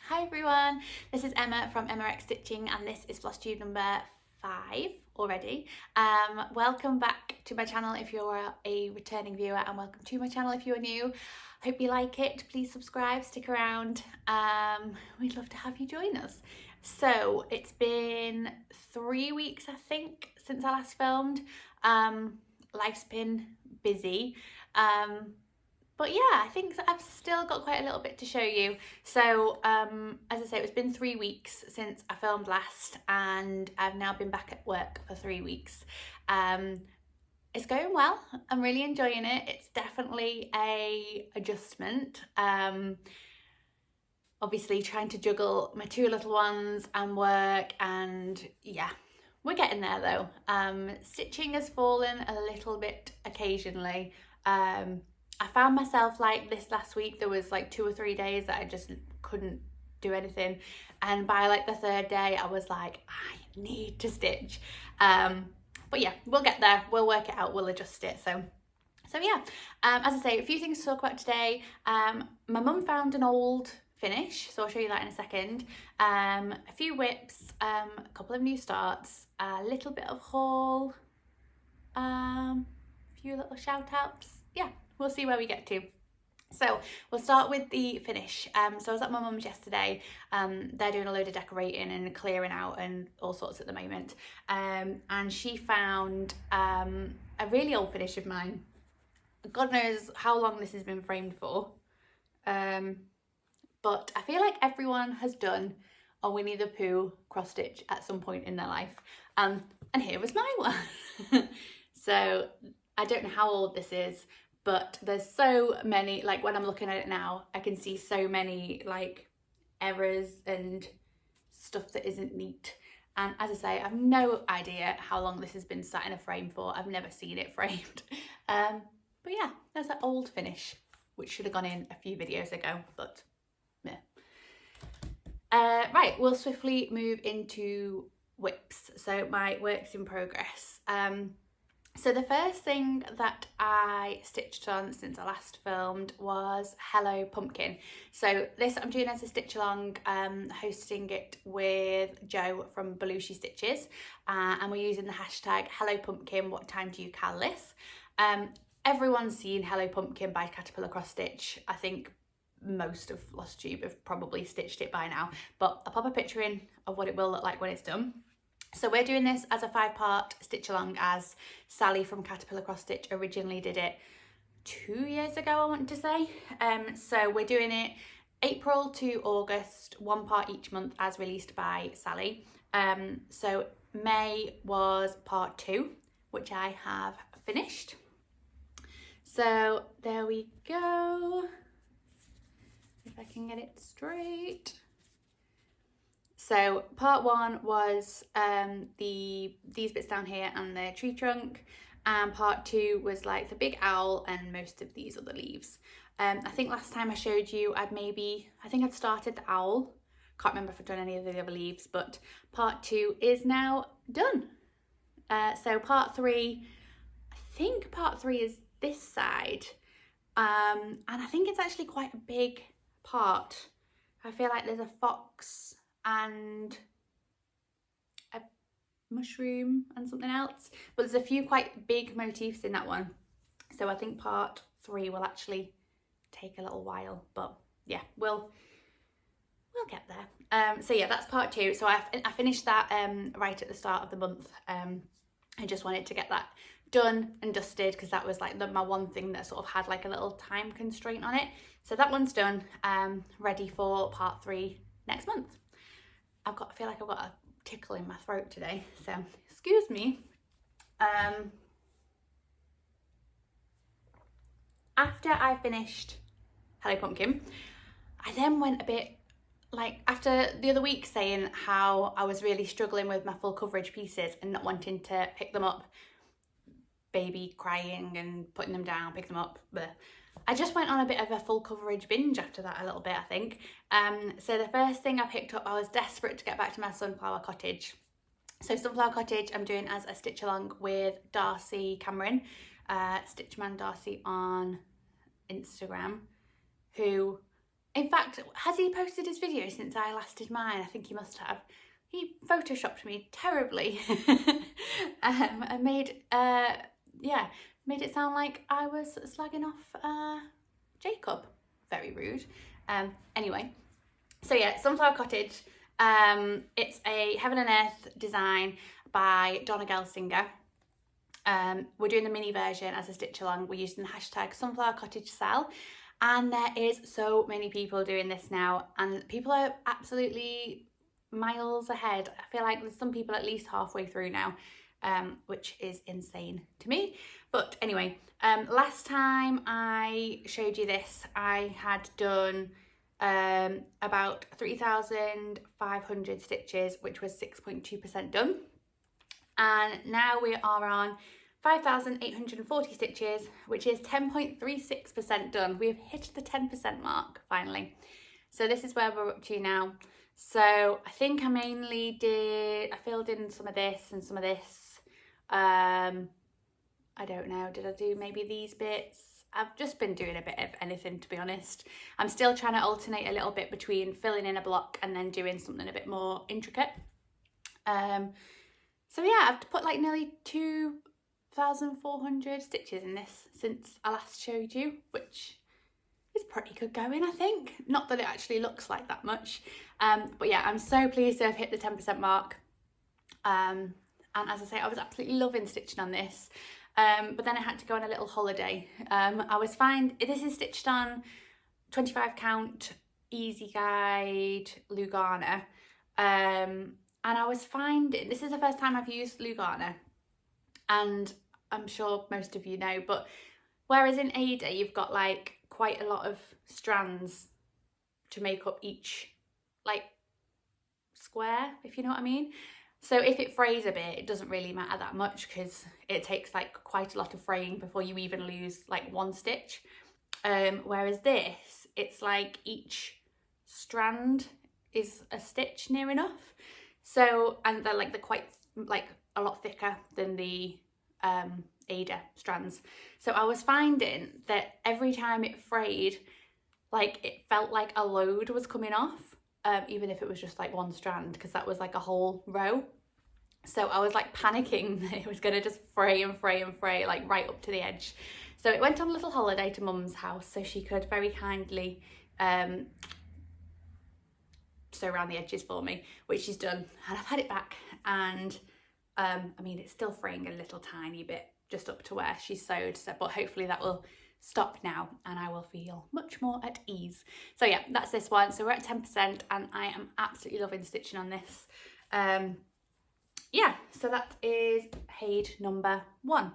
Hi everyone, this is Emma from Emma X Stitching and this is Flosstube number 5 already. Welcome back to my channel if you're a returning viewer, and welcome to my channel if you're new. Hope you like it. Please subscribe, stick around. We'd love to have you join us. So it's been 3 weeks I think since I last filmed. Life's been busy. But yeah, I think I've still got quite a little bit to show you. So as I say, it's been 3 weeks since I filmed last and I've now been back at work for 3 weeks. It's going well. I'm really enjoying it. It's definitely a adjustment. Obviously trying to juggle my 2 little ones and work, and yeah, we're getting there though. Stitching has fallen a little bit occasionally. I found myself like this last week, there was like 2 or 3 days that I just couldn't do anything, and by like the 3rd day I was like, I need to stitch. But yeah, we'll get there, we'll work it out, we'll adjust it. So yeah, as I say, a few things to talk about today. My mum found an old finish, so I'll show you that in a second. A few whips, a couple of new starts, a little bit of haul, a few little shout outs. Yeah, we'll see where we get to. So we'll start with the finish. So I was at my mum's yesterday. They're doing a load of decorating and clearing out and all sorts at the moment. And she found a really old finish of mine. God knows how long this has been framed for. But I feel like everyone has done a Winnie the Pooh cross stitch at some point in their life. And here was my one. So I don't know how old this is, but there's so many, like when I'm looking at it now, I can see so many like errors and stuff that isn't neat. And as I say, I have no idea how long this has been sat in a frame for. I've never seen it framed. But yeah, there's that old finish, which should have gone in a few videos ago, but meh. Right, we'll swiftly move into whips. So my works in progress. So the first thing that I stitched on since I last filmed was Hello Pumpkin. So this I'm doing as a stitch along, hosting it with Joe from Belushi Stitches, and we're using the hashtag Hello Pumpkin, what time do you cal this? Everyone's seen Hello Pumpkin by Caterpillar Cross Stitch. I think most of Flosstube have probably stitched it by now, but I'll pop a picture in of what it will look like when it's done. So we're doing this as a 5-part stitch along, as Sally from Caterpillar Cross Stitch originally did it 2 years ago, I want to say. So we're doing it April to August, 1 part each month as released by Sally. So May was part 2, which I have finished. So there we go. If I can get it straight. So part 1 was these bits down here and the tree trunk, and part 2 was like the big owl and most of these other leaves. I think last time I showed you I think I'd started the owl. Can't remember if I've done any of the other leaves, but part 2 is now done. So part 3, I think part 3 is this side, and I think it's actually quite a big part. I feel like there's a fox and a mushroom and something else, but there's a few quite big motifs in that one, so I think part 3 will actually take a little while, but yeah, we'll get there. So yeah, that's part 2. So I finished that right at the start of the month. I just wanted to get that done and dusted because that was like my one thing that sort of had like a little time constraint on it. So that one's done, ready for part 3 next month. I feel like I've got a tickle in my throat today, so excuse me. After I finished Hello Pumpkin, I then went a bit, like after the other week saying how I was really struggling with my full coverage pieces and not wanting to pick them up, baby crying and putting them down, pick them up, bleh. I just went on a bit of a full coverage binge after that a little bit, I think. So the first thing I picked up, I was desperate to get back to my Sunflower Cottage. So Sunflower Cottage I'm doing as a stitch along with Darcy Cameron, Stitchman Darcy on Instagram, who In fact, has he posted his video since I last did mine? I think he must have. He photoshopped me terribly and made it sound like I was slagging off Jacob. Very rude. Anyway, so yeah, Sunflower Cottage. It's a Heaven and Earth design by Dona Gelsinger. We're doing the mini version as a stitch along. We're using the hashtag Sunflower Cottage Sell. And there is so many people doing this now, and people are absolutely miles ahead. I feel like there's some people at least halfway through now, which is insane to me. But anyway, last time I showed you this, I had done about 3,500 stitches, which was 6.2% done. And now we are on 5,840 stitches, which is 10.36% done. We have hit the 10% mark finally. So this is where we're up to now. So I think I filled in some of this and some of this. I don't know, did I do maybe these bits? I've just been doing a bit of anything, to be honest. I'm still trying to alternate a little bit between filling in a block and then doing something a bit more intricate. So yeah, I've put like nearly 2,400 stitches in this since I last showed you, which is pretty good going, I think. Not that it actually looks like that much. But yeah, I'm so pleased to have hit the 10% mark. And as I say, I was absolutely loving stitching on this. But then I had to go on a little holiday. This is stitched on 25 count easy guide Lugana. And I was finding, this is the first time I've used Lugana, and I'm sure most of you know, but whereas in Ada you've got like quite a lot of strands to make up each like square, if you know what I mean. So if it frays a bit, it doesn't really matter that much because it takes like quite a lot of fraying before you even lose like one stitch. Whereas this, it's like each strand is a stitch near enough. So, and they're quite like a lot thicker than the Ada strands. So I was finding that every time it frayed, like it felt like a load was coming off, even if it was just like one strand, because that was like a whole row. So I was like panicking that it was going to just fray and fray and fray like right up to the edge. So it went on a little holiday to Mum's house so she could very kindly sew around the edges for me, which she's done, and I've had it back, and I mean it's still fraying a little tiny bit just up to where she sewed, so but hopefully that will stop now and I will feel much more at ease. So yeah, that's this one. So we're at 10% and I am absolutely loving stitching on this. Yeah, so that is Haid number 1.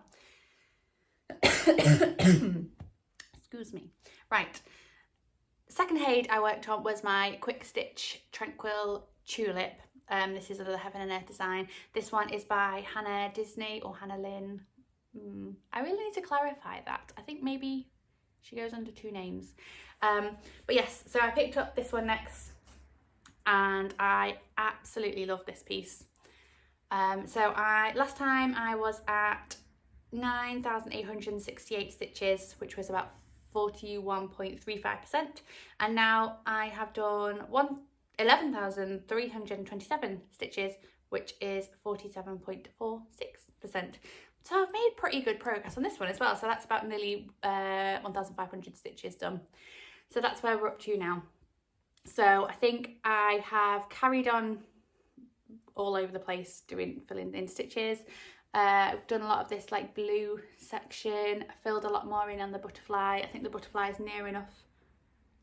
Excuse me. Right. Second Haid I worked on was my quick stitch Tranquil Tulip. This is another Heaven and Earth design. This one is by Hannah Disney or Hannah Lynn. I really need to clarify that. I think maybe she goes under 2 names. But yes, so I picked up this one next and I absolutely love this piece. Last time I was at 9,868 stitches, which was about 41.35%, and now I have done 11,327 stitches, which is 47.46%. So I've made pretty good progress on this one as well. So that's about nearly 1,500 stitches done. So that's where we're up to now. So I think I have carried on all over the place filling in stitches. I've done a lot of this like blue section. I filled a lot more in on the butterfly. I think the butterfly is near enough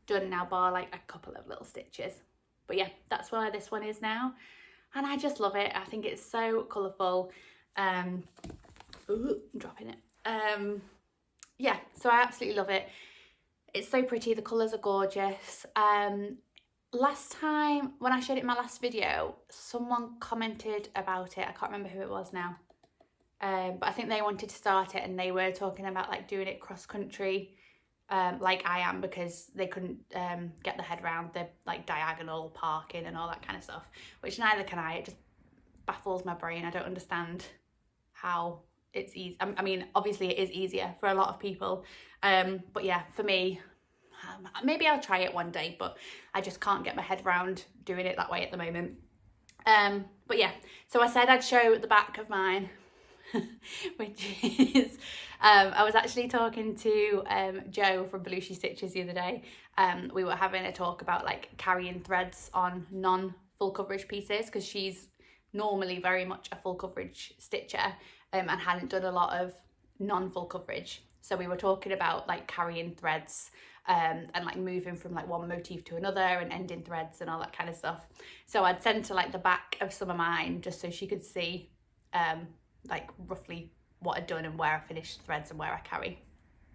done now, bar like a couple of little stitches. But yeah, that's where this one is now, and I just love it. I think it's so colourful. Ooh, I'm dropping it. Yeah, so I absolutely love it. It's so pretty. The colours are gorgeous. Last time when I showed it in my last video, someone commented about it. I can't remember who it was now. But I think they wanted to start it and they were talking about like doing it cross country, like I am, because they couldn't get their head around the like diagonal parking and all that kind of stuff, which neither can I. It just baffles my brain. I don't understand how it's easy. I mean, obviously it is easier for a lot of people, but yeah, for me, maybe I'll try it one day, but I just can't get my head around doing it that way at the moment. But yeah, so I said I'd show the back of mine, which is, I was actually talking to Joe from Belushi Stitches the other day. We were having a talk about like carrying threads on non-full coverage pieces, because she's normally very much a full coverage stitcher and hadn't done a lot of non-full coverage. So we were talking about like carrying threads and like moving from like one motif to another and ending threads and all that kind of stuff. So I'd sent her like the back of some of mine just so she could see like roughly what I'd done and where I finished threads and where I carry.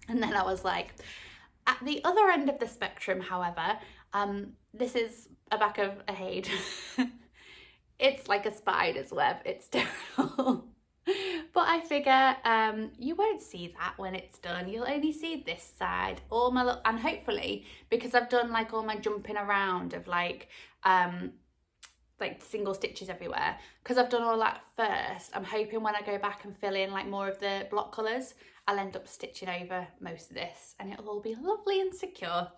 And then I was like, at the other end of the spectrum, however, this is a back of a Hade. It's like a spider's web, it's terrible. But I figure you won't see that when it's done. You'll only see this side, all my and hopefully, because I've done like all my jumping around of like single stitches everywhere, because I've done all that first, I'm hoping when I go back and fill in like more of the block colours, I'll end up stitching over most of this and it'll all be lovely and secure.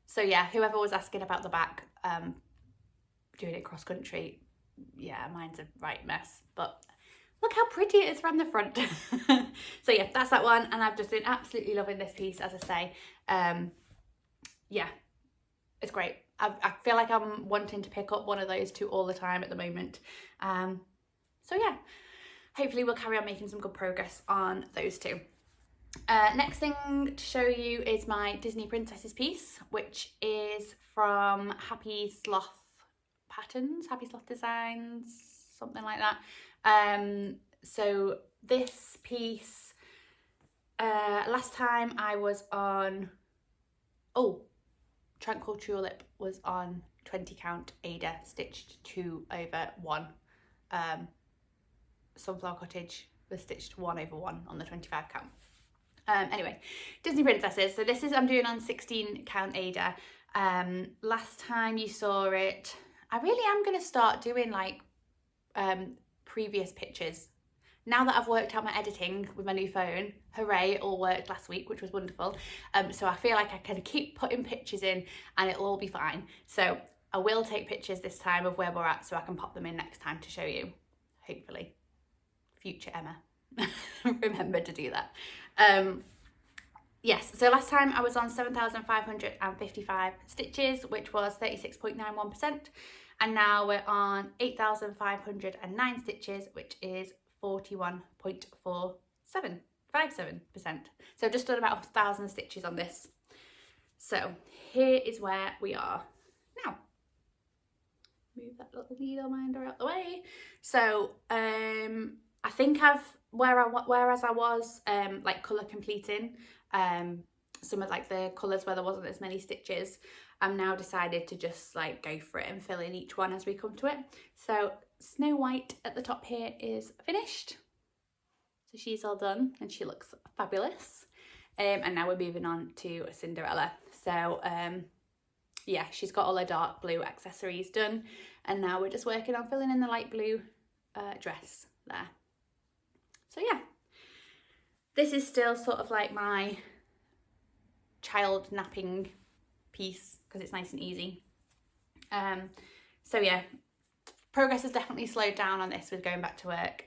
So yeah, whoever was asking about the back, doing it cross country, yeah, mine's a right mess, but look how pretty it is from the front. So yeah, that's that one, and I've just been absolutely loving this piece, as I say. Yeah, it's great. I feel like I'm wanting to pick up one of those two all the time at the moment. So yeah, hopefully we'll carry on making some good progress on those two. Next thing to show you is my Disney Princesses piece, which is from Happy Sloth Patterns, Happy Sloth Designs, something like that. So this piece, last time I was on, Tranquil Tulip was on 20 count Ada, stitched 2 over 1. Sunflower Cottage was stitched 1 over 1 on the 25 count. Anyway, Disney Princesses. So this is, I'm doing on 16 count Ada. Last time you saw it, I really am going to start doing like previous pictures. Now that I've worked out my editing with my new phone, hooray, it all worked last week, which was wonderful. So I feel like I can keep putting pictures in and it'll all be fine. So I will take pictures this time of where we're at so I can pop them in next time to show you, hopefully. Future Emma, remember to do that. Yes, so last time I was on 7,555 stitches, which was 36.91%. And now we're on 8,509 stitches, which is 41.57%. So just done about 1,000 stitches on this. So here is where we are now. Move that little needle minder out the way. So I think whereas I was like colour completing some of like the colours where there wasn't as many stitches, I'm now decided to just like go for it and fill in each one as we come to it. So Snow White at the top here is finished. So she's all done and she looks fabulous. And now we're moving on to Cinderella. So yeah, she's got all her dark blue accessories done. And now we're just working on filling in the light blue dress there. So yeah, this is still sort of like my child napping piece because it's nice and easy. So yeah, progress has definitely slowed down on this with going back to work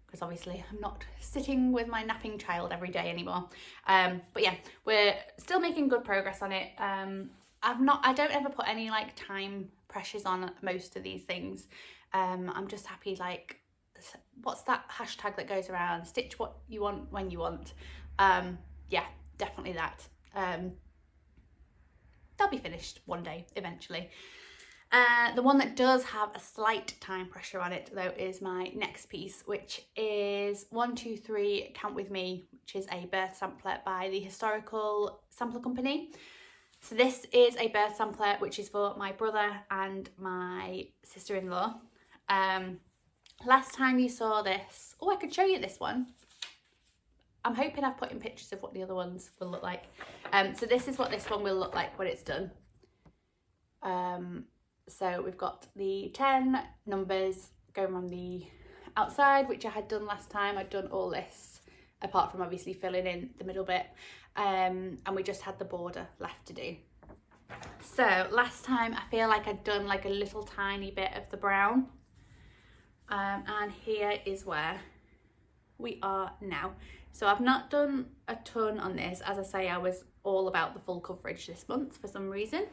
because obviously I'm not sitting with my napping child every day anymore. But yeah, we're still making good progress on it. I don't ever put any like time pressures on most of these things. I'm just happy, like, what's that hashtag that goes around? Stitch what you want when you want. Yeah, definitely that. They'll be finished one day eventually. The one that does have a slight time pressure on it though is my next piece, which is 123 Count With Me, which is a birth sampler by the Historical Sampler Company. So this is a birth sampler which is for my brother and my sister-in-law. Last time you saw this, I could show you this one. I'm hoping I've put in pictures of what the other ones will look like. So this is what this one will look like when it's done. So we've got the 10 numbers going on the outside, which I had done last time. I'd done all this apart from obviously filling in the middle bit, and we just had the border left to do. So last time I feel like I'd done like a little tiny bit of the brown, and here is where we are now. So I've not done a ton on this. As I say, I was all about the full coverage this month for some reason.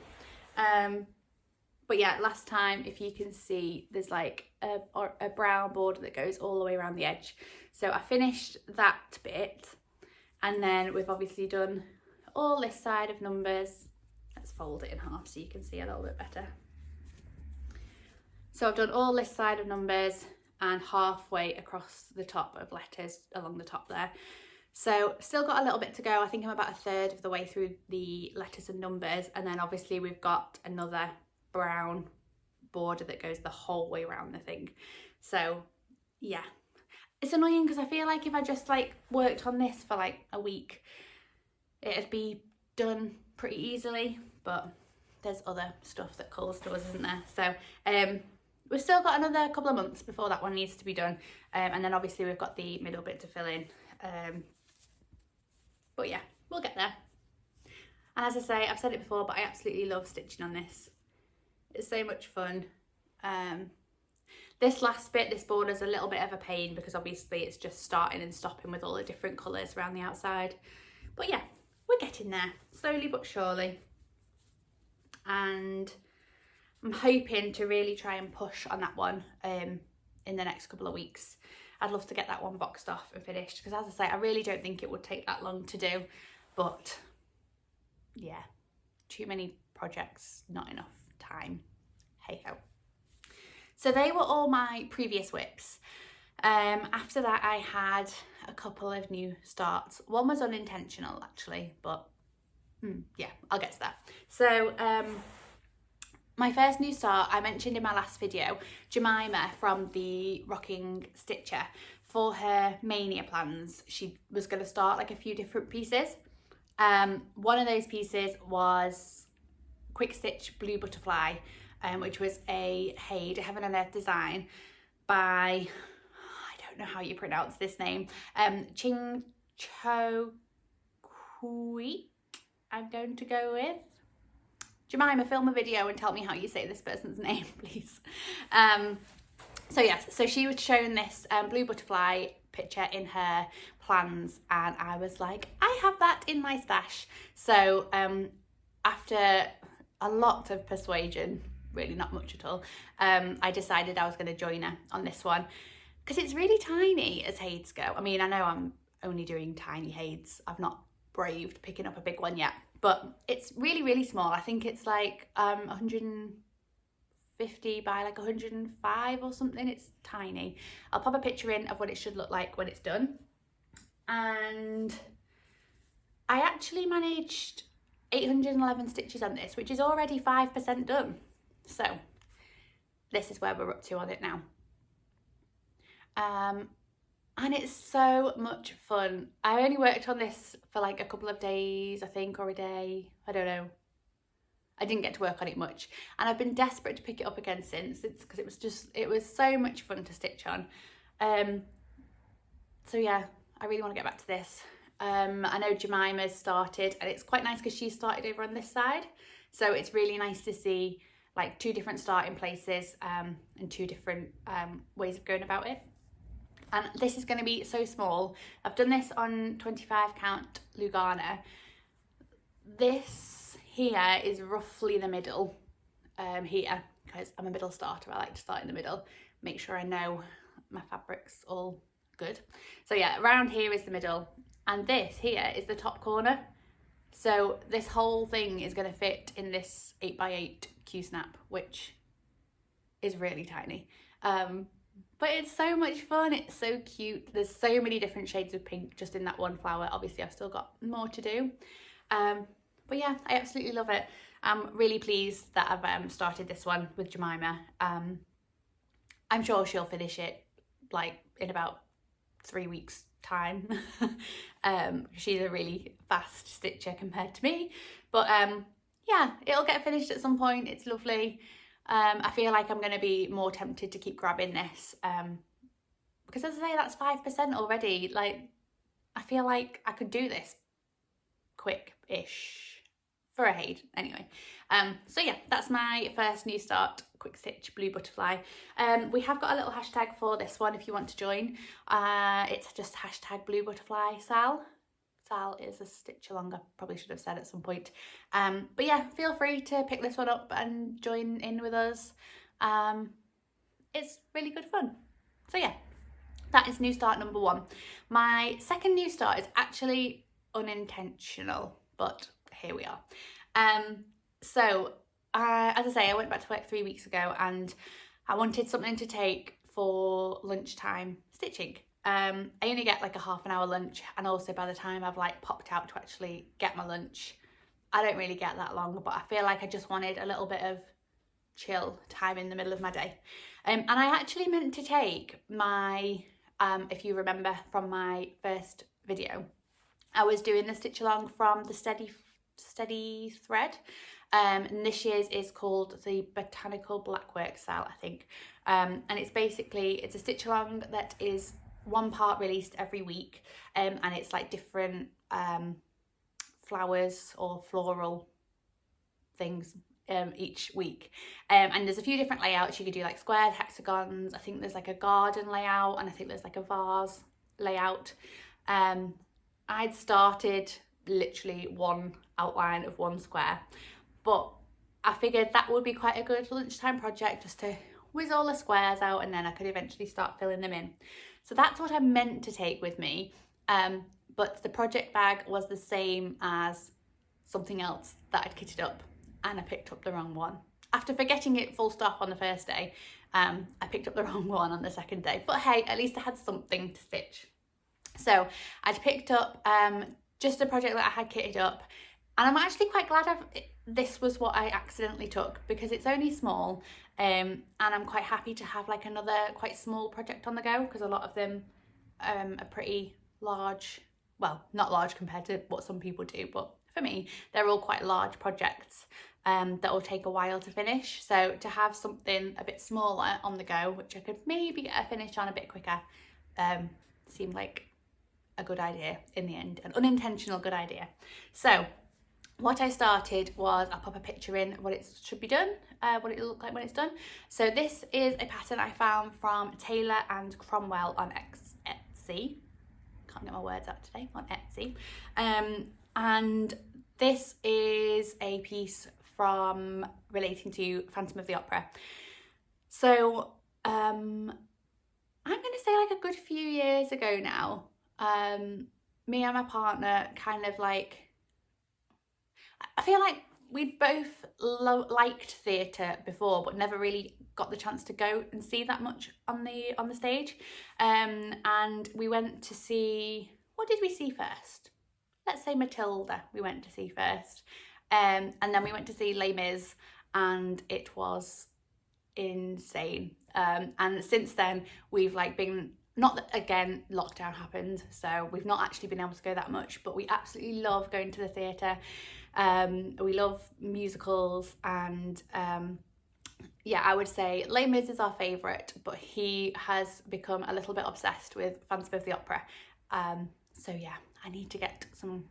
But yeah, last time, if you can see, there's like a brown border that goes all the way around the edge. So I finished that bit, and then we've obviously done all this side of numbers. Let's fold it in half so you can see a little bit better. So I've done all this side of numbers and halfway across the top of letters along the top there. So still got a little bit to go. I think I'm about a third of the way through the letters and numbers, and then obviously we've got another brown border that goes the whole way around the thing. So yeah, it's annoying because I feel like if I just like worked on this for like a week, it'd be done pretty easily, but there's other stuff that calls to us, isn't there? So we've still got another couple of months before that one needs to be done, and then obviously we've got the middle bit to fill in, but yeah, we'll get there. And as I say, I've said it before, but I absolutely love stitching on this. It's so much fun. This last bit, this border's a little bit of a pain because obviously it's just starting and stopping with all the different colours around the outside, but yeah, we're getting there slowly but surely. And I'm hoping to really try and push on that one in the next couple of weeks. I'd love to get that one boxed off and finished because, as I say, I really don't think it would take that long to do, but yeah, too many projects, not enough time. Hey ho. So they were all my previous whips. After that I had a couple of new starts. One was unintentional actually, but yeah, I'll get to that. So my first new start, I mentioned in my last video, Jemima from the Rocking Stitcher, for her mania plans, she was going to start like a few different pieces. One of those pieces was Quick Stitch Blue Butterfly, which was a Heaven and Earth design by, I don't know how you pronounce this name, Ching, Chou, Kuik, I'm going to go with. Jemima, film a video and tell me how you say this person's name, please. So yes, so she was shown this blue butterfly picture in her plans, and I was like, I have that in my stash. So after a lot of persuasion, really not much at all, I decided I was going to join her on this one because it's really tiny as heids go. I mean, I know I'm only doing tiny heids. I've not braved picking up a big one yet, but it's really, really small. I think it's like 150 by like 105 or something. It's tiny. I'll pop a picture in of what it should look like when it's done. And I actually managed 811 stitches on this, which is already 5% done. So this is where we're up to on it now. And it's so much fun. I only worked on this for like a couple of days, I think, or a day. I don't know. I didn't get to work on it much. And I've been desperate to pick it up again since. It's because it was so much fun to stitch on. So yeah, I really want to get back to this. I know Jemima's started, and it's quite nice because she started over on this side. So it's really nice to see like two different starting places and two different ways of going about it. And this is going to be so small. I've done this on 25 count Lugana. This here is roughly the middle here, because I'm a middle starter. I like to start in the middle, make sure I know my fabric's all good. So yeah, around here is the middle, and this here is the top corner. So this whole thing is going to fit in this 8x8 Q-snap, which is really tiny. But it's so much fun. It's so cute. There's so many different shades of pink just in that one flower. Obviously, I've still got more to do. But yeah, I absolutely love it. I'm really pleased that I've started this one with Jemima. I'm sure she'll finish it like in about 3 weeks time. She's a really fast stitcher compared to me. But yeah, it'll get finished at some point. It's lovely. I feel like I'm going to be more tempted to keep grabbing this because, as I say, that's 5% already. Like, I feel like I could do this quick-ish for a Haid anyway. So yeah, that's my first new start quick stitch blue butterfly. We have got a little hashtag for this one if you want to join. It's just hashtag blue butterfly Sal. Sal is a stitch along, I probably should have said at some point. But yeah, feel free to pick this one up and join in with us. It's really good fun. So yeah, that is new start number 1. My second new start is actually unintentional, but here we are. So as I say, I went back to work 3 weeks ago and I wanted something to take for lunchtime stitching. I only get like a half an hour lunch, and also by the time I've like popped out to actually get my lunch, I don't really get that long, but I feel like I just wanted a little bit of chill time in the middle of my day. And I actually meant to take my, if you remember from my first video, I was doing the stitch along from the Steady Thread. And this year's is called the Botanical Blackwork Cell, I think. And it's a stitch along that is one part released every week, and it's like different flowers or floral things each week, and there's a few different layouts. You could do like squares, hexagons, I think there's like a garden layout, and I think there's like a vase layout. I'd started literally one outline of one square, but I figured that would be quite a good lunchtime project just to whiz all the squares out, and then I could eventually start filling them in. So that's what I meant to take with me, but the project bag was the same as something else that I'd kitted up, and I picked up the wrong one. After forgetting it full stop on the first day, I picked up the wrong one on the second day. But hey, at least I had something to stitch. So I'd picked up just a project that I had kitted up, and I'm actually quite glad this was what I accidentally took, because it's only small, and I'm quite happy to have like another quite small project on the go, because a lot of them are pretty large. Well, not large compared to what some people do, but for me, they're all quite large projects that will take a while to finish. So to have something a bit smaller on the go, which I could maybe get a finish on a bit quicker, seemed like a good idea in the end, an unintentional good idea. So what I started was, I'll pop a picture in what it should be done, what it look like when it's done. So this is a pattern I found from Taylor and Cromwell on Etsy. Can't get my words out today, on Etsy. And this is a piece from relating to Phantom of the Opera. So I'm going to say like a good few years ago now, me and my partner kind of like, I feel like we'd both liked theatre before, but never really got the chance to go and see that much on the stage. And we went to see, what did we see first? Let's say Matilda we went to see first. And then we went to see Les Mis, and it was insane. And since then we've like been, not that again lockdown happened, so we've not actually been able to go that much, but we absolutely love going to the theatre. We love musicals, and yeah, I would say Les Mis is our favourite, but he has become a little bit obsessed with Phantom of the Opera. So yeah, I need to get some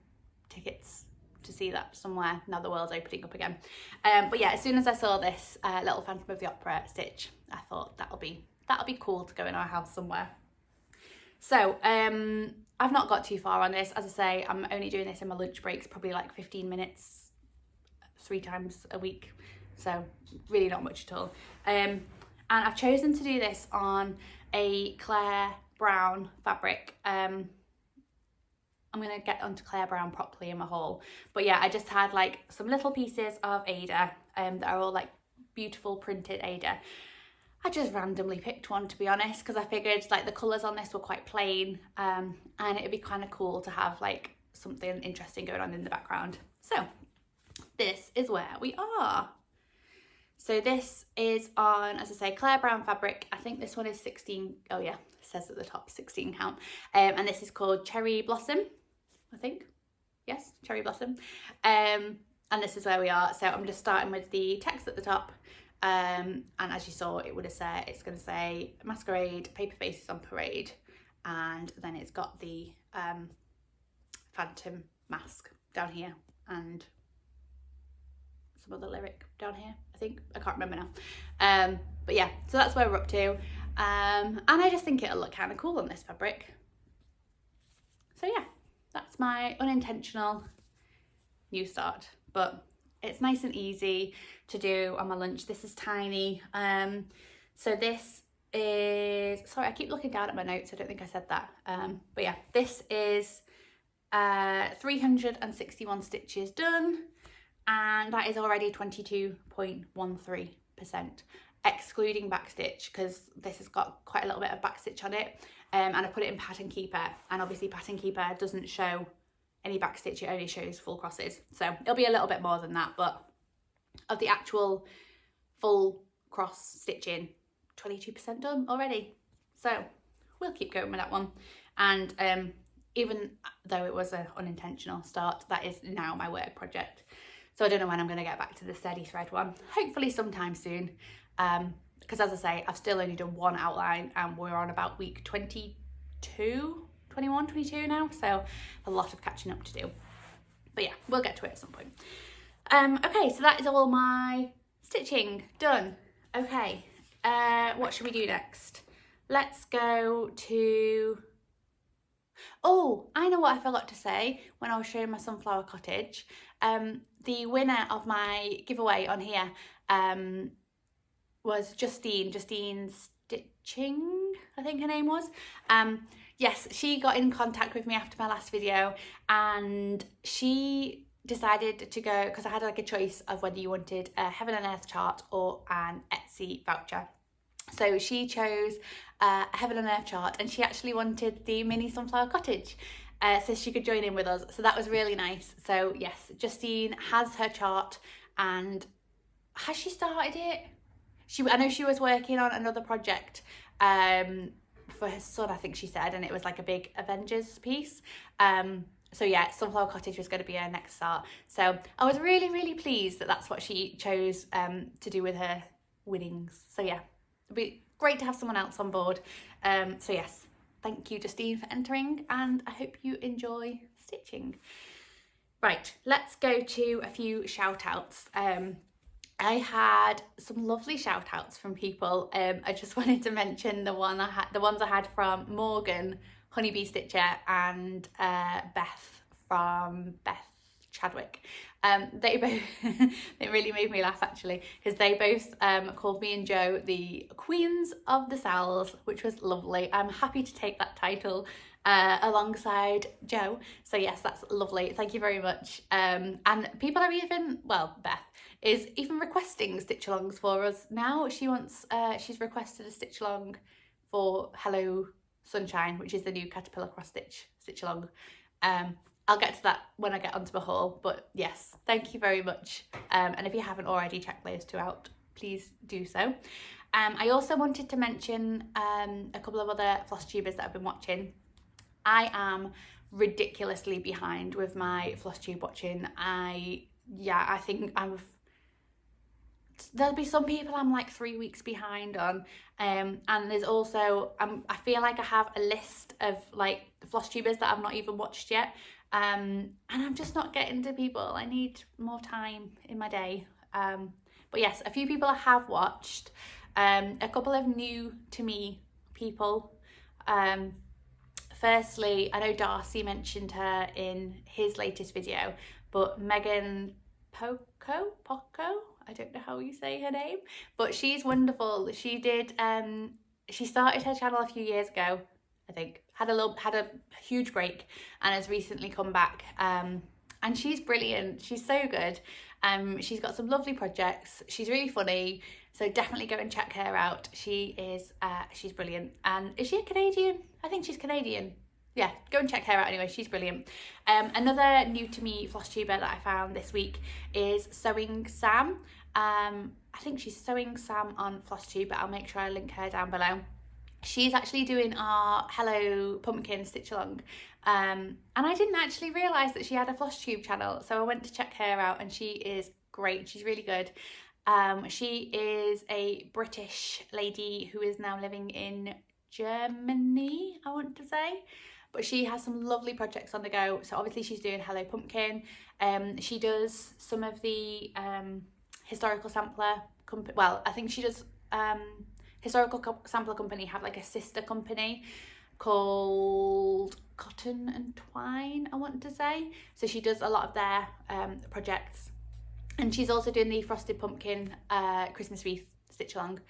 tickets to see that somewhere now the world's opening up again. But yeah, as soon as I saw this little Phantom of the Opera stitch, I thought that'll be cool to go in our house somewhere. So I've not got too far on this. As I say, I'm only doing this in my lunch breaks, probably like 15 minutes 3 times a week, so really not much at all. And I've chosen to do this on a Claire Brown fabric. I'm going to get onto Claire Brown properly in my haul, but yeah, I just had like some little pieces of Ada that are all like beautiful printed Ada. I just randomly picked one, to be honest, because I figured like the colours on this were quite plain, and it'd be kind of cool to have like something interesting going on in the background. So this is where we are. So this is on, as I say, Claire Brown fabric. I think this one is 16, oh yeah, it says at the top 16 count. And this is called Cherry Blossom, I think. Yes, Cherry Blossom. And this is where we are. So I'm just starting with the text at the top. And as you saw, it would have said, it's going to say Masquerade, Paper Faces on Parade, and then it's got the phantom mask down here and some other lyric down here, I think. I can't remember now. But yeah, so that's where we're up to. And I just think it'll look kind of cool on this fabric. So yeah, that's my unintentional new start, but it's nice and easy to do on my lunch. This is tiny. So this is, sorry, I keep looking down at my notes. I don't think I said that. But yeah, this is 361 stitches done, and that is already 22.13%, excluding backstitch, because this has got quite a little bit of backstitch on it. And I put it in pattern keeper, and obviously pattern keeper doesn't show any backstitch, it only shows full crosses. So it'll be a little bit more than that, but of the actual full cross stitching, 22% done already. So we'll keep going with that one. And even though it was an unintentional start, that is now my work project. So I don't know when I'm going to get back to the steady thread one. Hopefully sometime soon. Because as I say, I've still only done one outline and we're on about week 22 now. So a lot of catching up to do. But yeah, we'll get to it at some point. Okay, so that is all my stitching done. Okay, what should we do next? Let's go to... Oh, I know what I forgot to say when I was showing my sunflower cottage. The winner of my giveaway on here was Justine Stitching, I think her name was. Yes, she got in contact with me after my last video, and she decided to go, because I had like a choice of whether you wanted a Heaven and Earth chart or an Etsy voucher. So she chose a Heaven and Earth chart, and she actually wanted the mini sunflower cottage so she could join in with us. So that was really nice. So yes, Justine has her chart, and has she started it? I know she was working on another project for her son, I think she said, and it was like a big Avengers piece. So yeah, Sunflower Cottage was going to be her next start. So I was really, really pleased that that's what she chose to do with her winnings. So yeah, it'd be great to have someone else on board. So yes, thank you, Justine, for entering, and I hope you enjoy stitching. Right, let's go to a few shout outs. I had some lovely shout outs from people. I just wanted to mention the ones I had from Morgan, Honeybee Stitcher, and Beth from Beth Chadwick. They both, it really made me laugh actually, because they both called me and Joe the Queens of the Sal's, which was lovely. I'm happy to take that title alongside Joe. So yes, that's lovely. Thank you very much. And people are even, well, Beth is even requesting stitch alongs for us now. She wants, she's requested a stitch along for Hello Sunshine, which is the new Caterpillar cross stitch along. I'll get to that when I get onto my haul, but yes, thank you very much. And if you haven't already checked those two out, please do so. I also wanted to mention a couple of other Flosstubers that I've been watching. I am ridiculously behind with my Flosstube watching. I think there'll be some people I'm like 3 weeks behind on, and there's also I feel like I have a list of like Flosstubers that I've not even watched yet, and I'm just not getting to people. I need more time in my day. But yes, a few people I have watched, a couple of new to me people. Firstly, I know Darcy mentioned her in his latest video, but Megan Poco, I don't know how you say her name, but she's wonderful. She did, she started her channel a few years ago, I think, had a huge break and has recently come back. And she's brilliant. She's so good. She's got some lovely projects. She's really funny. So definitely go and check her out. She's brilliant. And is she a Canadian? I think she's Canadian. Yeah, go and check her out anyway. She's brilliant. Another new to me Flosstuber that I found this week is Sewing Sam. I think she's Sewing Sam on Flosstube, but I'll make sure I link her down below. She's actually doing our Hello Pumpkin stitch along. And I didn't actually realise that she had a Flosstube channel, so I went to check her out, and she is great. She's really good. She is a British lady who is now living in Germany, I want to say. but she has some lovely projects on the go. So obviously she's doing Hello Pumpkin. She does some of the historical sampler company. Well, I think she does historical sampler company have like a sister company called Cotton and Twine, I want to say. So she does a lot of their projects, and she's also doing the Frosted Pumpkin Christmas wreath stitch along.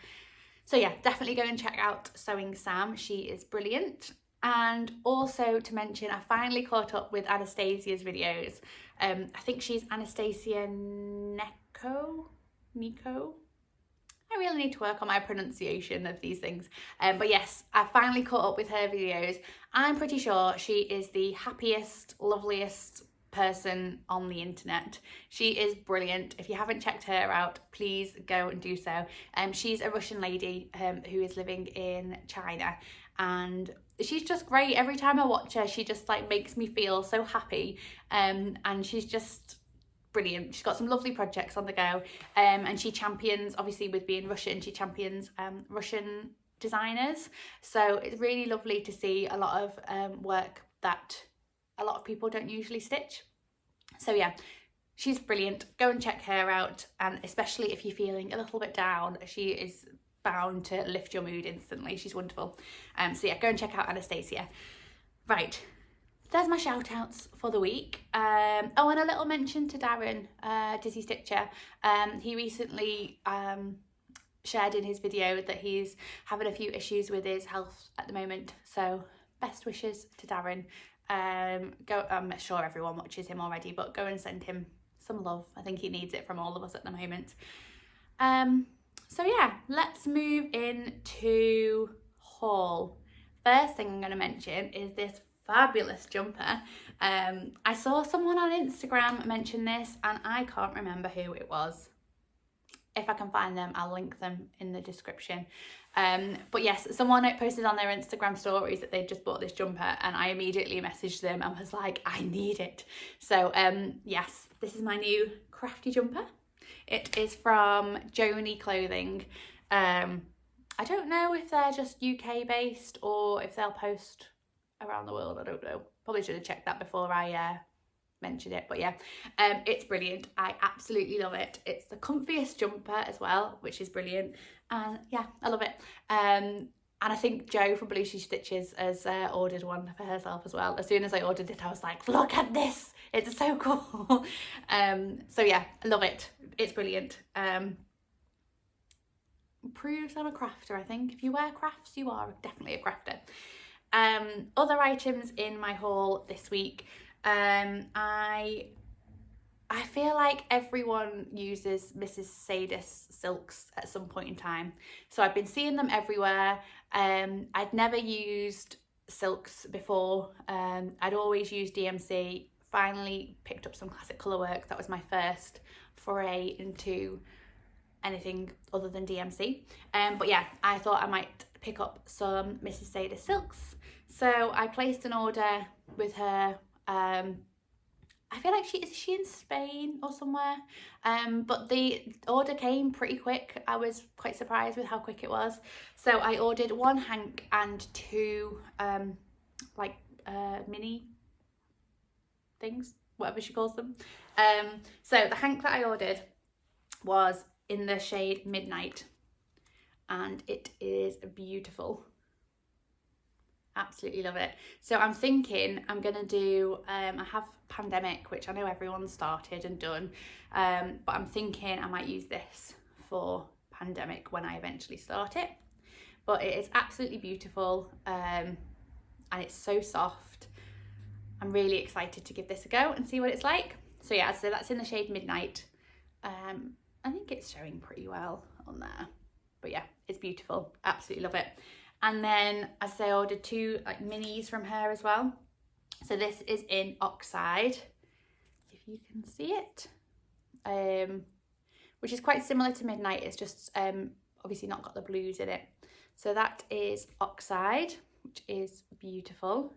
So yeah, definitely go and check out Sewing Sam. She is brilliant. And also to mention, I finally caught up with Anastasia's videos. I think she's Anastasia Nico. I really need to work on my pronunciation of these things. But yes, I finally caught up with her videos. I'm pretty sure she is the happiest, loveliest person on the internet. She is brilliant. If you haven't checked her out, please go and do so. She's a Russian lady who is living in China, and she's just great. Every time I watch her, she just like makes me feel so happy, and she's just brilliant. She's got some lovely projects on the go, and she champions, obviously with being Russian, she champions Russian designers. So it's really lovely to see a lot of work that a lot of people don't usually stitch. So yeah, she's brilliant. Go and check her out, and especially if you're feeling a little bit down, she is bound to lift your mood instantly. She's wonderful. So yeah, go and check out Anastasia. Right, there's my shout outs for the week. Oh, and a little mention to Darren, Dizzy Stitcher. He recently shared in his video that he's having a few issues with his health at the moment. So best wishes to Darren. I'm sure everyone watches him already, but go and send him some love. I think he needs it from all of us at the moment. So yeah, let's move into haul. First thing I'm going to mention is this fabulous jumper. I saw someone on Instagram mention this, and I can't remember who it was. If I can find them, I'll link them in the description. But yes, someone posted on their Instagram stories that they just bought this jumper, and I immediately messaged them and was like, I need it. So yes, this is my new crafty jumper. It is from Joni Clothing. I don't know if they're just UK based or if they'll post around the world. I don't know. Probably should have checked that before I mentioned it, but yeah, it's brilliant. I absolutely love it. It's the comfiest jumper as well, which is brilliant, and yeah, I love it. And I think Jo from Blue She Stitches has ordered one for herself as well. As soon as I ordered it, I was like, look at this, it's so cool. So yeah, I love it. It's brilliant. Proves I'm a crafter, I think. If you wear crafts, you are definitely a crafter. Other items in my haul this week. I feel like everyone uses Mrs. Sadis silks at some point in time. So I've been seeing them everywhere. I'd never used silks before. I'd always used DMC. Finally picked up some classic colourworks. That was my first foray into anything other than DMC. But yeah, I thought I might pick up some Mrs. Sadis silks. So I placed an order with her. I feel like she in Spain or somewhere, but the order came pretty quick. I was quite surprised with how quick it was. So I ordered one hank and two mini things, whatever she calls them. So the hank that I ordered was in the shade Midnight, and it is beautiful. Absolutely love it. So I'm thinking I'm gonna do I have Pandemic, which I know everyone's started and done, but I'm thinking I might use this for Pandemic when I eventually start it. But it is absolutely beautiful, and it's so soft. I'm really excited to give this a go and see what it's like. So yeah, so that's in the shade Midnight. I think it's showing pretty well on there, but yeah, it's beautiful. Absolutely love it. And then, as I say, I ordered two minis from her as well. So this is in Oxide, if you can see it, which is quite similar to Midnight. It's just obviously not got the blues in it. So that is Oxide, which is beautiful.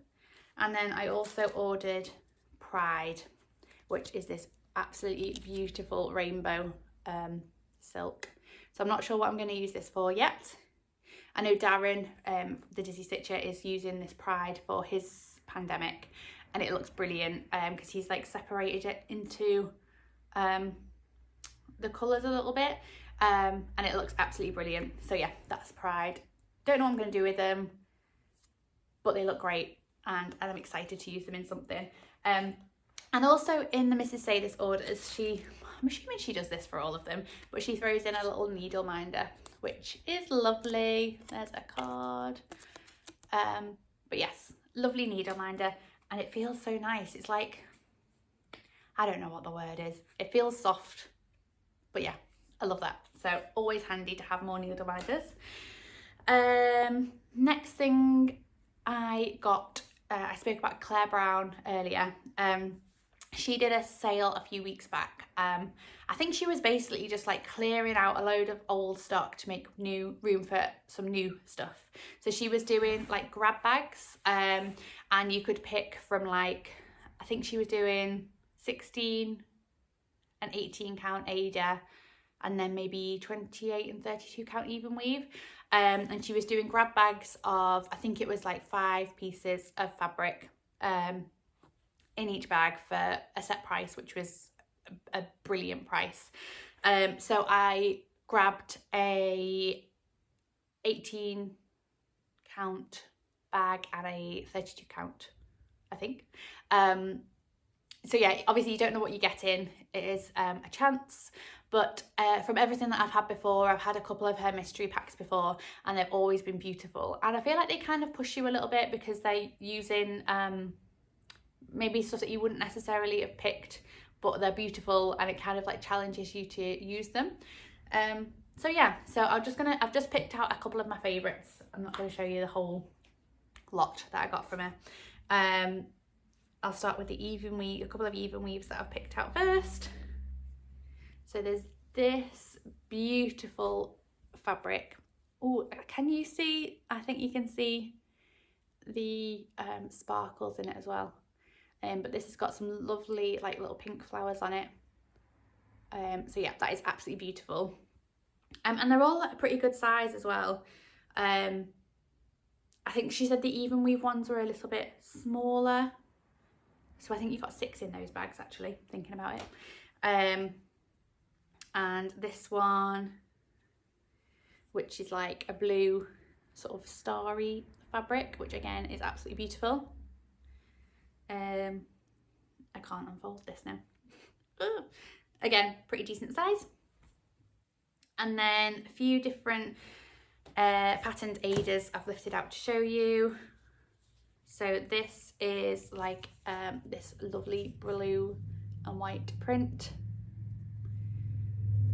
And then I also ordered Pride, which is this absolutely beautiful rainbow silk. So I'm not sure what I'm going to use this for yet. I know Darren, the Dizzy Stitcher, is using this Pride for his pandemic, and it looks brilliant because he's like separated it into the colours a little bit, and it looks absolutely brilliant. So yeah, that's Pride. Don't know what I'm going to do with them, but they look great, and I'm excited to use them in something. And also in the Mrs. Say This orders, I'm assuming she does this for all of them, but she throws in a little needle minder, which is lovely. There's a card. But yes, lovely needle minder, and it feels so nice. It's like, I don't know what the word is. It feels soft, but yeah, I love that. So always handy to have more needle minders. Next thing I got, I spoke about Claire Brown earlier. She did a sale a few weeks back. I think she was basically just like clearing out a load of old stock to make room for some new stuff. So she was doing like grab bags, and you could pick from like, I think she was doing 16 and 18 count Ada, and then maybe 28 and 32 count even weave. And she was doing grab bags of, I think it was like 5 pieces of fabric in each bag for a set price, which was a brilliant price. So I grabbed a 18 count bag and a 32 count, I think. So yeah, obviously you don't know what you're getting. It is a chance, but from everything that I've had before, I've had a couple of her mystery packs before, and they've always been beautiful. And I feel like they kind of push you a little bit because they're using maybe stuff that you wouldn't necessarily have picked, but they're beautiful, and it kind of like challenges you to use them. So yeah, so I've just picked out a couple of my favourites. I'm not going to show you the whole lot that I got from her. I'll start with a couple of even weaves that I've picked out first. So there's this beautiful fabric. Oh, can you see? I think you can see the sparkles in it as well. But this has got some lovely like little pink flowers on it. So yeah, that is absolutely beautiful. And they're all a pretty good size as well. I think she said the even weave ones were a little bit smaller. So I think you got 6 in those bags actually, thinking about it. And this one, which is like a blue sort of starry fabric, which again is absolutely beautiful. I can't unfold this now. Again, pretty decent size. And then a few different patterned Adas I've lifted out to show you. So this is like this lovely blue and white print,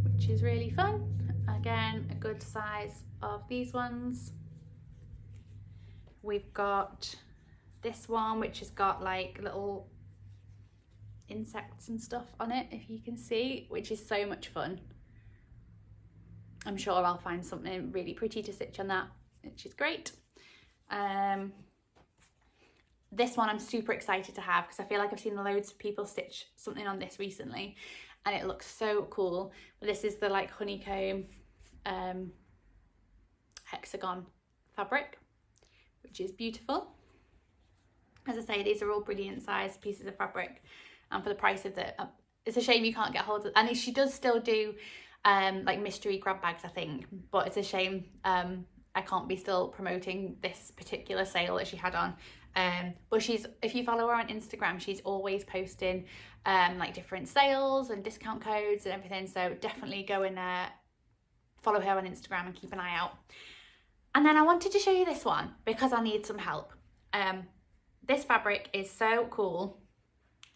which is really fun. Again, a good size of these ones. We've got this one, which has got like little insects and stuff on it, if you can see, which is so much fun. I'm sure I'll find something really pretty to stitch on that, which is great. This one I'm super excited to have because I feel like I've seen loads of people stitch something on this recently, and it looks so cool. But this is the like honeycomb hexagon fabric, which is beautiful. As I say, these are all brilliant sized pieces of fabric, and for the price of the, it's a shame you can't get hold of. And she does still do like mystery grab bags, I think, but it's a shame I can't be still promoting this particular sale that she had on. But if you follow her on Instagram, she's always posting like different sales and discount codes and everything. So definitely go and follow her on Instagram and keep an eye out. And then I wanted to show you this one because I need some help. This fabric is so cool,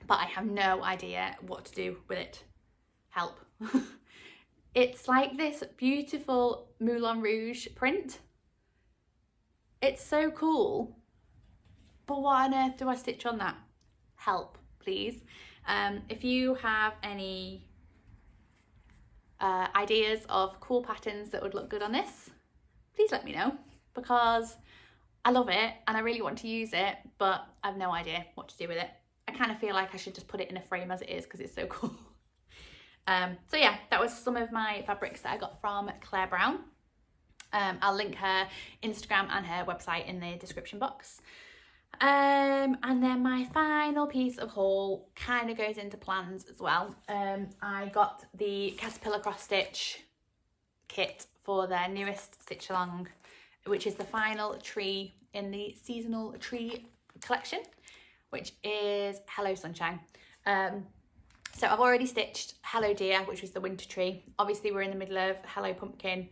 but I have no idea what to do with it. Help. It's like this beautiful Moulin Rouge print. It's so cool, but what on earth do I stitch on that? Help, please. If you have any ideas of cool patterns that would look good on this, please let me know, because I love it and I really want to use it, but I have no idea what to do with it. I kind of feel like I should just put it in a frame as it is because it's so cool. So yeah, that was some of my fabrics that I got from Claire Brown. I'll link her Instagram and her website in the description box. And then my final piece of haul kind of goes into plans as well. I got the Caterpillar cross stitch kit for their newest stitch along, which is the final tree in the seasonal tree collection, which is Hello Sunshine. So I've already stitched Hello Dear, which was the winter tree. Obviously we're in the middle of Hello Pumpkin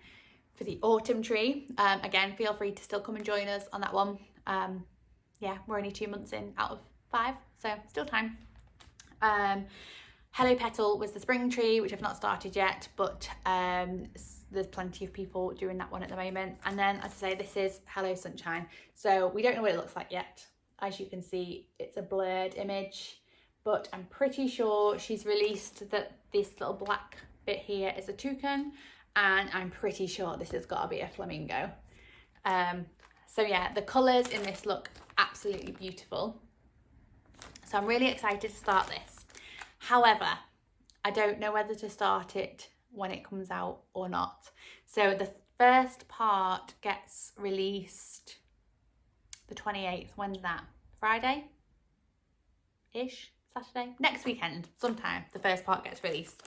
for the autumn tree. Again, feel free to still come and join us on that one. Yeah, we're only 2 months in out of 5, so still time. Hello Petal was the spring tree, which I've not started yet, but there's plenty of people doing that one at the moment. And then, as I say, this is Hello Sunshine. So we don't know what it looks like yet. As you can see, it's a blurred image, but I'm pretty sure she's released that this little black bit here is a toucan, and I'm pretty sure this has got to be a flamingo. So yeah, the colours in this look absolutely beautiful. So I'm really excited to start this. However, I don't know whether to start it when it comes out or not. So the first part gets released the 28th. When's that? Friday-ish? Saturday? Next weekend, sometime, the first part gets released.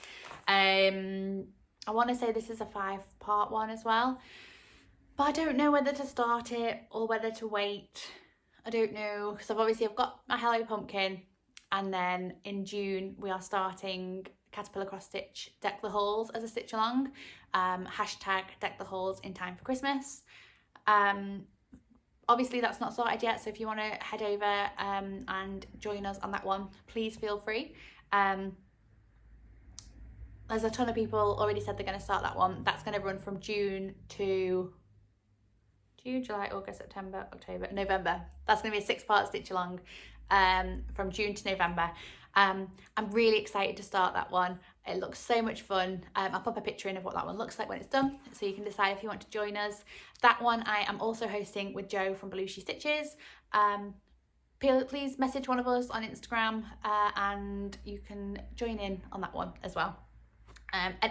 I want to say this is a 5-part one as well. But I don't know whether to start it or whether to wait. I don't know, because I've got my Hello Pumpkin, and then in June we are starting Caterpillar cross stitch Deck the Halls as a stitch along. Hashtag Deck the Halls in time for Christmas. Obviously that's not sorted yet, so if you want to head over and join us on that one, please feel free. There's a ton of people already said they're going to start that one. That's going to run from June, July, August, September, October, November. That's going to be a 6-part stitch along from June to November. I'm really excited to start that one. It looks so much fun. I'll pop a picture in of what that one looks like when it's done, so you can decide if you want to join us. That one I am also hosting with Jo from Belushi Stitches. Please message one of us on Instagram and you can join in on that one as well.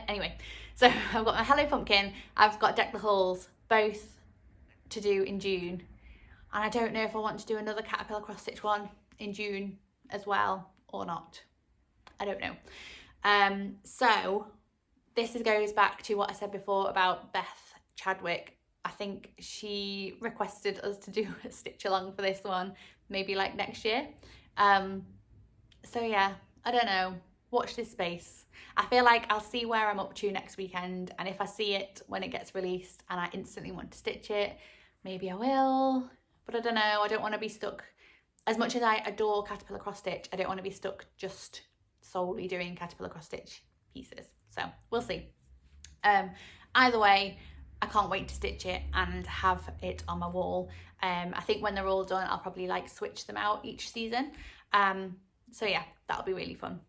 Anyway, so I've got my Hello Pumpkin, I've got Deck the Halls, both to do in June, and I don't know if I want to do another Caterpillar cross stitch one in June as well or not. I don't know. So this goes back to what I said before about Beth Chadwick. I think she requested us to do a stitch along for this one, maybe like next year. So yeah, I don't know. Watch this space. I feel like I'll see where I'm up to next weekend, and if I see it when it gets released and I instantly want to stitch it, maybe I will. But I don't know. I don't want to be stuck. As much as I adore Caterpillar cross stitch, I don't want to be stuck just solely doing Caterpillar cross stitch pieces. So we'll see. Either way, I can't wait to stitch it and have it on my wall. I think when they're all done, I'll probably like switch them out each season. So yeah, that'll be really fun.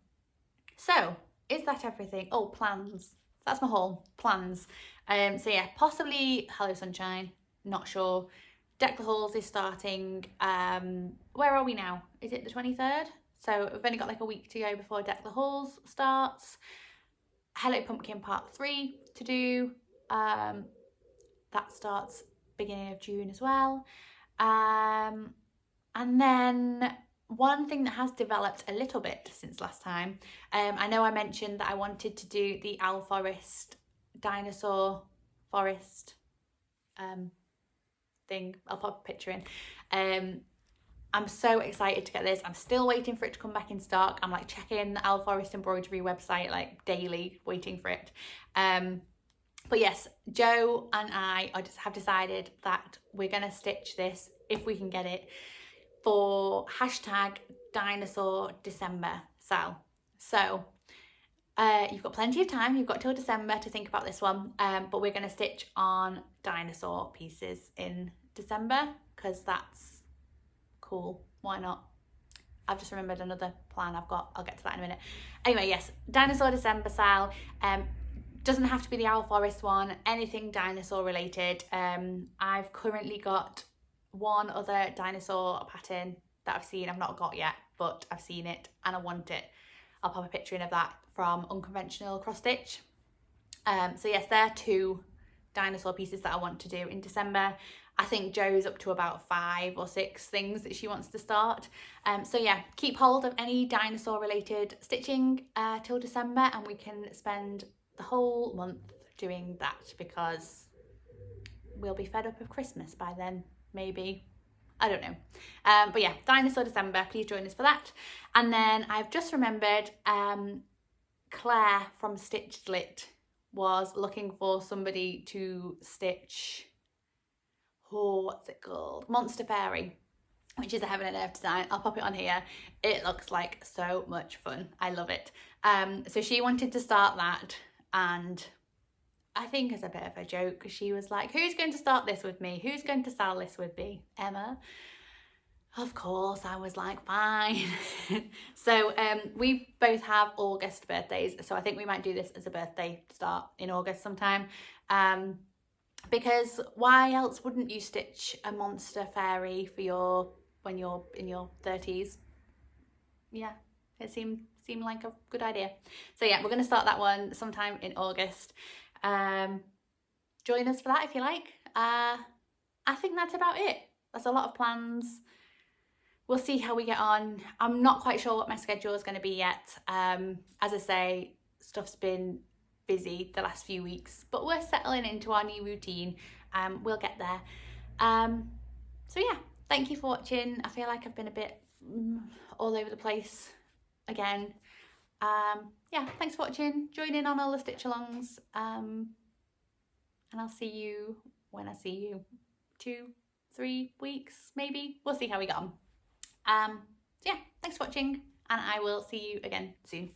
So is that everything? Oh, plans. That's my whole plans. So yeah, possibly Hello Sunshine, not sure. Deck the Halls is starting, where are we now? Is it the 23rd? So we've only got like a week to go before Deck the Halls starts. Hello Pumpkin Part 3 to do. That starts beginning of June as well. And then one thing that has developed a little bit since last time, I know I mentioned that I wanted to do the Owl Forest Dinosaur Forest thing. I'll pop a picture in. I'm so excited to get this. I'm still waiting for it to come back in stock. I'm like checking the Owl Forest embroidery website like daily, waiting for it. But yes, Jo and I have decided that we're going to stitch this, if we can get it, for hashtag Dinosaur December Sal. So you've got plenty of time. You've got till December to think about this one. But we're going to stitch on dinosaur pieces in December because that's cool. Why not? I've just remembered another plan I've got. I'll get to that in a minute. Anyway, yes, Dinosaur December Sal. Doesn't have to be the Owl Forest one, anything dinosaur related. I've currently got one other dinosaur pattern that I've seen. I've not got yet, but I've seen it and I want it. I'll pop a picture in of that from Unconventional Cross Stitch. So yes, there are 2 dinosaur pieces that I want to do in December. I think Jo's up to about 5 or 6 things that she wants to start. So yeah, keep hold of any dinosaur related stitching till December, and we can spend the whole month doing that because we'll be fed up of Christmas by then, maybe. I don't know. But yeah, Dinosaur December, please join us for that. And then I've just remembered Claire from Stitched Lit was looking for somebody to stitch, oh, what's it called? Monster Fairy, which is a Heaven and Earth design. I'll pop it on here. It looks like so much fun. I love it. So she wanted to start that, and I think as a bit of a joke, because she was like, who's going to start this with me? Who's going to sell this with me? Emma. Of course, I was like, fine. So we both have August birthdays, so I think we might do this as a birthday start in August sometime. Because why else wouldn't you stitch a monster fairy for when you're in your 30s? Yeah, it seemed like a good idea. So yeah, we're going to start that one sometime in August. Join us for that if you like. I think that's about it. That's a lot of plans. We'll see how we get on. I'm not quite sure what my schedule is going to be yet. As I say, stuff's been busy the last few weeks, but we're settling into our new routine. We'll get there. So yeah, thank you for watching. I feel like I've been a bit all over the place again. Yeah, thanks for watching. Join in on all the stitch alongs. And I'll see you when I see you. 2-3 weeks, maybe. We'll see how we get on. So yeah, thanks for watching, and I will see you again soon.